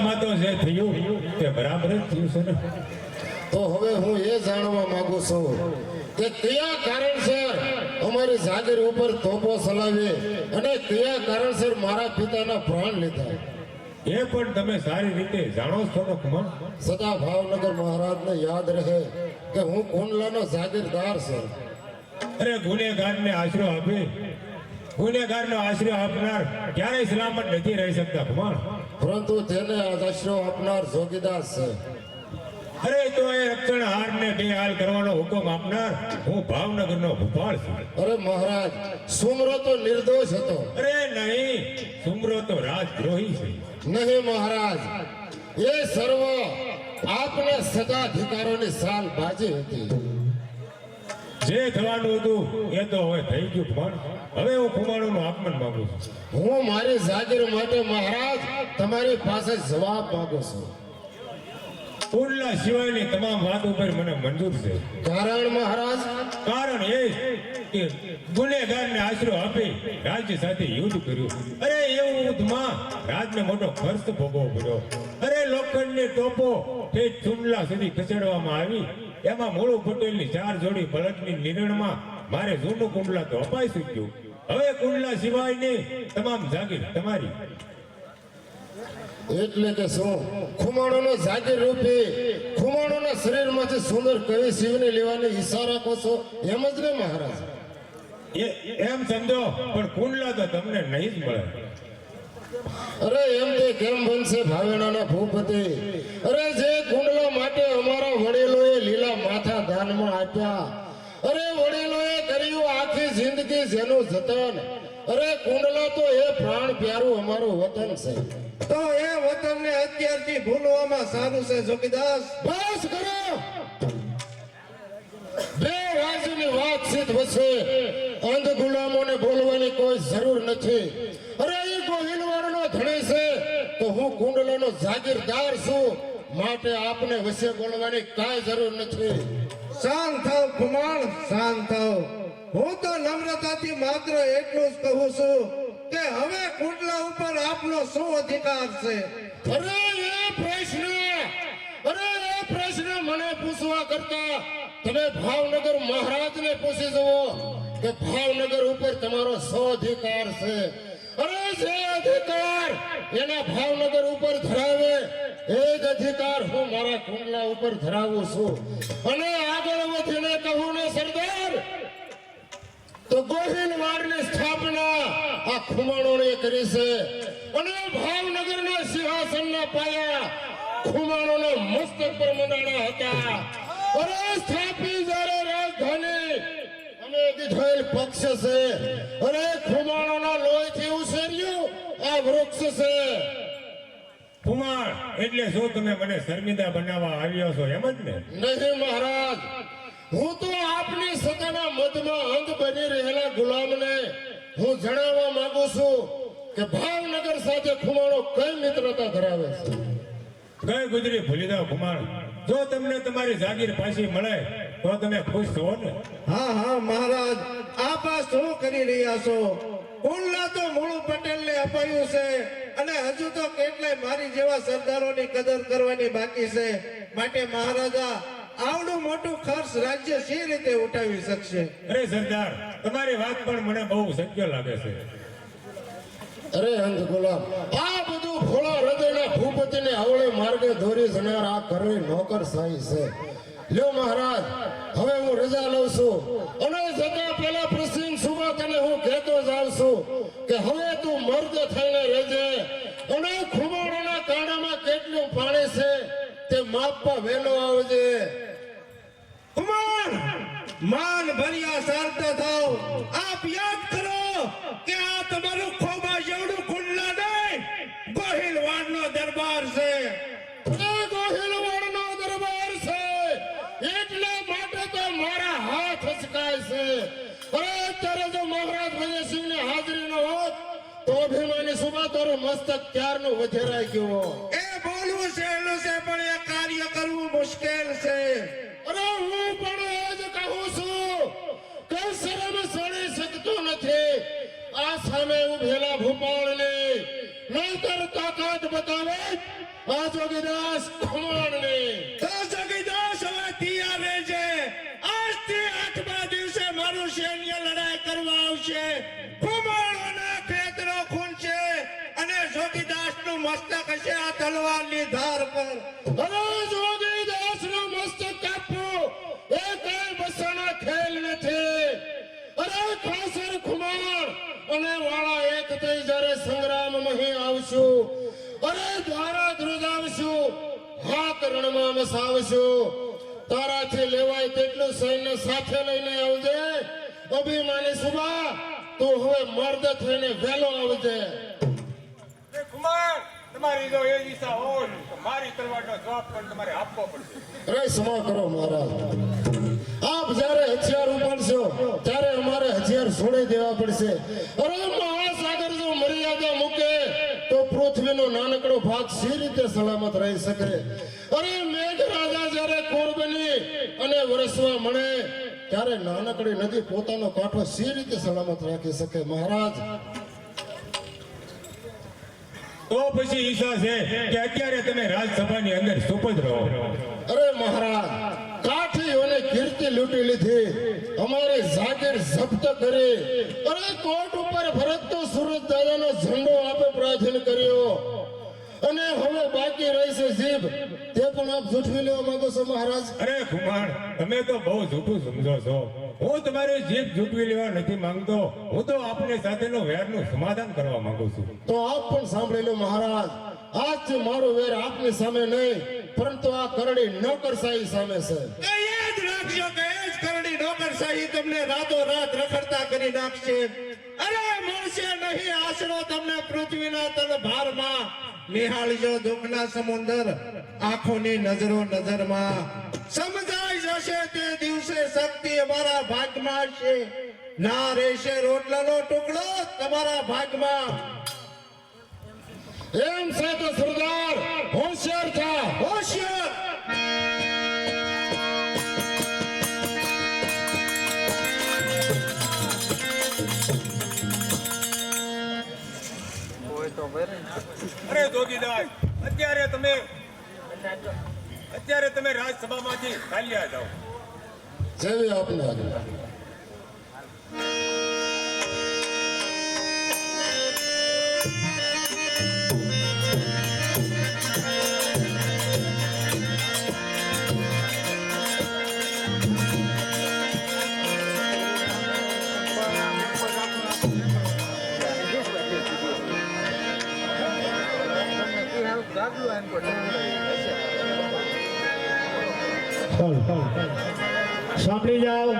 ગામમાં તો જે થયું તે બરાબર જ થયું છે ને. તો હવે હું એ જાણવા માંગુ છું કે કયા કારણસર અમારી જાગીર ઉપર તોપો ચલાવી અને કયા કારણસર મારા પિતાના પ્રાણ લીધા એ પણ તમે સારી રીતે જાણો છો ને કુમાર. સદા ભાવનગર મહારાજને યાદ રહે કે હું કુંડલાનો જાગીરદાર છું. અરે ગુનેગારને આશરો આપે, ગુનેગારનો આશરો આપનાર ક્યારેય સલામત નથી રહી શકતા કુમાર. પરંતુ તેને આશરો આપનાર જોગીદાસ છે. અરે તો એ રક્ષણ હારને બેહાલ કરવાનો હુકમ આપનાર હું ભાવનગરનો ભૂપાળ છું. અરે મહારાજ, સુમરો તો નિર્દોષ હતો. અરે નહીં, સુમરો તો રાજદ્રોહી છે. નહીં મહારાજ, એ સર્વ આપને સદાધિકારોની સાલ બાજી હતી. જે થવાનું હતું એ તો હવે થઈ ગયું કુમાર. હવે હું ખુમાણોનું આગમન માંગુ છું. હું મારી જાગીર માટે મહારાજ તમારી પાસે જવાબ માંગુ છું. કુંડલા સિવાયની તમામ વાત ઉપર મને મંજૂર છે. કારણ મહારાજ? કારણ એ કે ગુનેગારને આશરો આપી રાજ્ય સાથે યુદ્ધ કર્યું. અરે એવું યુદ્ધમાં રાજને મોટો ખર્ચ ભોગવવો પડ્યો. અરે લોખંડની ટોપો તે ચુંડલા સુધી ખસેડવામાં આવી. એમાં મોળુ પટેલની 4 જોડી બળદની નિર્ણયમાં મારે જૂનું કુંડલા તો અપાઈ શક્યું. હવે કુંડલા સિવાયની તમામ જાગીર તમારી. એટલે કે શું ખુમાણોનો જાગીર રૂપી ખુમાણોના શરીરમાંથી સુંદર કવિ શિવને લેવાની ઈચ્છા રાખો છો, એમ જ ને મહારાજ? એમ સમજો, પણ કુંડલા તો તમને નહીં જ મળે. અરે એમ તે કેમ બનશે ભાવેણાના ભૂપતિ? અરે જે કુંડલા માટે અમારા વડીલોએ લીલા માથા દાનમાં આપ્યા, અરે વડીલોએ કર્યું આખી જિંદગી જેનું જતન, અરે કુંડલા તો એ પ્રાણ પ્યારું અમારું વતન છે. તો એ વતનને અત્યારથી ભૂલવામાં સારું છે જોગીદાસ. બસ કરો. બે રાજ્યની વાતચીત વચ્ચે અંધ ગુલામોને બોલવાની કોઈ જરૂર નથી. અરે એ ગોહિલવાડનો ધણી છે તો હું કુંડલાનો જાગીરદાર છું, માટે આપને વચ્ચે બોલવાની કાંઈ જરૂર નથી. શાંત થાવ કુમાર, શાંત થાવ. હું તો નમ્રતાથી માત્ર એટલું જ કહું છું કે હવે કુંડલા ઉપર આપનો શું અધિકાર છે? અરે એ પ્રશ્ન મને પૂછવા કરતા તમે ભાવનગર મહારાજને પૂછી જુઓ કે ભાવનગર ઉપર તમારો શું અધિકાર છે. અરે જે અધિકાર એના ભાવનગર ઉપર ધરાવે એ જ અધિકાર હું મારા કુંડલા ઉપર ધરાવું છું. અને આગળ વધીને કહું ને સરદાર, તો ગોહિલવાડની સ્થાપના આ ખુમાણોએ કરી છે અને ભાવનગરના સિંહાસનના પાયા ખુમાણોના મસ્તક પર મંડાણા હતા. અરે સ્થાપી જ્યારે રાજધાની અને દીધેલ પક્ષ છે. અરે ખુમાણોના લોહીથી ઉછેર્યું આ વૃક્ષ છે. કુમાર એટલે શું તમે મને શર્મિંદા બનાવવા આવ્યો છો એમ જ ને? નહીં મહારાજ, હું તો આપની સત્તાના મધમાં અંધ બની રહેલા ગુલામને હું જણાવવા માંગુ છું કે ભાવનગર સાથે ખુમાણો કઈ મિત્રતા ધરાવે છે. કઈ ગુજરી ભૂલી જાઓ કુમાર. જો તમને તમારી જાગીર પાછી મળે તો તમે ખુશ છો ને? હા હા મહારાજ, આપ આ શું કરી રહ્યા છો? કુંડલા તો મોળુ પટેલને અપાયું છે અને હજુ તો કેટલાય મારી જેવા સરદારોની કદર કરવાની બાકી છે. માટે મહારાજા આવડું મોટું ખર્ચ રાજ્ય સી રીતે ઉઠાવી શકશે? અરે સરદાર, તમારી વાત પણ મને બહુ શક્ય લાગે છે. અરે અંધ ગુલામ, આ બધું ભોળા હૃદયના ભૂપતિને આવળે માર્ગે દોરી જનાર આ કરવી નોકરશાહી છે. લ્યો મહારાજ, હવે હું રજા લઉં છું અને જતા પહેલા પ્રસિંગ સુબા તને હું કહેતો જાઉં છું કે હવે તું મર્દ થઈને રહેજે અને ખુમાણોના કાંડામાં કેટલું પાણી છે તે માપવા વહેલો આવજે. કુમાર, માન ભર્યા શાંત થાવ. આપ યાદ કરો કે આ તમારું ખોબા જેવડું કુંડલા નહીં, ગોહિલવાડનો દરબાર છે. ગોહિલવાડનો દરબાર છે એટલા માટે તો મારા હાથ હચકાય છે. અરે અત્યારે જો મહારાજ ભજનસિંહની હાજરી ન હોત તો અભિમાની સુબા તારું મસ્તક ક્યારનું વધેરાઈ ગયો. એ બોલવું સહેલું છે પણ એ કાર્ય કરવું મુશ્કેલ છે. અરે હું પણ એ જ કહું છું કે શરમ સડી શકતો નથી આ સામે ઉભેલા ભૂપાળને નહીતર તાકાત બતાવે આ જોગીદાસ ખમણની તો જગીદાસ હવે તૈયાર રહેજે. આજથી 8મા દિવસે મારું સૈન્ય લડાઈ કરવા આવશે. કુમારોના ખેતરો ખૂનશે અને જોગીદાસનું મસ્તક હશે આ તલવારની ધાર પર. અરે જોગીદાસનું મસ્તક કાપવું એ કઈ બસાનો ખેલ નથી. અરે ખાસર ખુમાણ અને વાળા એક થઈ જ્યારે સંગ્રામમાં અહીં આવશું, અરે દ્વારા ધ્રુજાવશું, હાથ રણમાં મસાવશું. તારાથી લેવાય તેટલું સૈન્ય સાથે લઈને આવજે. અભિમાની સુબા તું હવે મર્દ થઈને વહેલો આવજે. એ કુમાર, તમારી જો એ ઈચ્છા હોય તો મારી તલવારનો જવાબ પણ તમારે આપવો પડશે. અરે સમા કરો મહારાજ, આપ જ્યારે હથિયાર ઉપાડશો ત્યારે અમારે હથિયાર છોડી દેવા પડશે. અરે મહાસાગર જો મર્યાદા મૂકે તો પૃથ્વીનો નાનકડો ભાગ સી રીતે સલામત રહી શકે? અરે મેઘરાજા જ્યારે કોર બની અને વરસવા મળે ત્યારે નાનકડી નદી પોતાનો કાંઠો સી રીતે સલામત રાખી શકે? મહારાજ, તો પછી ઈચ્છા છે કે અત્યારે તમે રાજસભાની અંદર સુપદ રહો. અરે મહારાજ, કાઠીઓને કીર્તિ લૂંટી લીધી, અમારી જાગીર જપ્ત કરી. અરે કોટ ઉપર ફરકતો સુરત દાદાનો ઝંડો આપે પ્રાચીન કર્યો અને હવે બાકી રહી છે જીભ, તે પણ આપ ઝૂઠવી લેવા માંગો છો મહારાજ? અરે કુમાર, તમે તો બહુ જૂઠું સમજો છો. હું તમારી જીભ જૂટવી લેવા નથી માંગતો. હું તો આપની સાથેનો વેરનું સમાધાન કરવા માંગુ છું. તો આપ પણ સાંભળી લો મહારાજ, આજથી મારો વેર આપની સામે નહીં પરંતુ આ કરડી નોકરશાહી સામે છે. એ યાદ રાખજો કે એ જ કરડી નોકરશાહી તમને રાતોરાત રખડતા કરી નાખશે. અરે મળશે નહીં આશરો તમને પૃથ્વીના તલભારમાં. નિહાળજો દુઃખના સમુંદર આંખોની નજરો નજરમાં. સમજાઈ જશે તે દિવસે શક્તિ અમારા ભાગમાં છે. ના રહેશે રોટલાનો ટુકડો તમારા ભાગમાં. એમ છે તો સરદાર હોશિયાર થા. હોશિયાર. અરે જોગીદાસ, અત્યારે તમે રાજસભામાંથી ચાલ્યા જાઓ. જેવી આપને આજ્ઞા. સાંભળી જાઓ,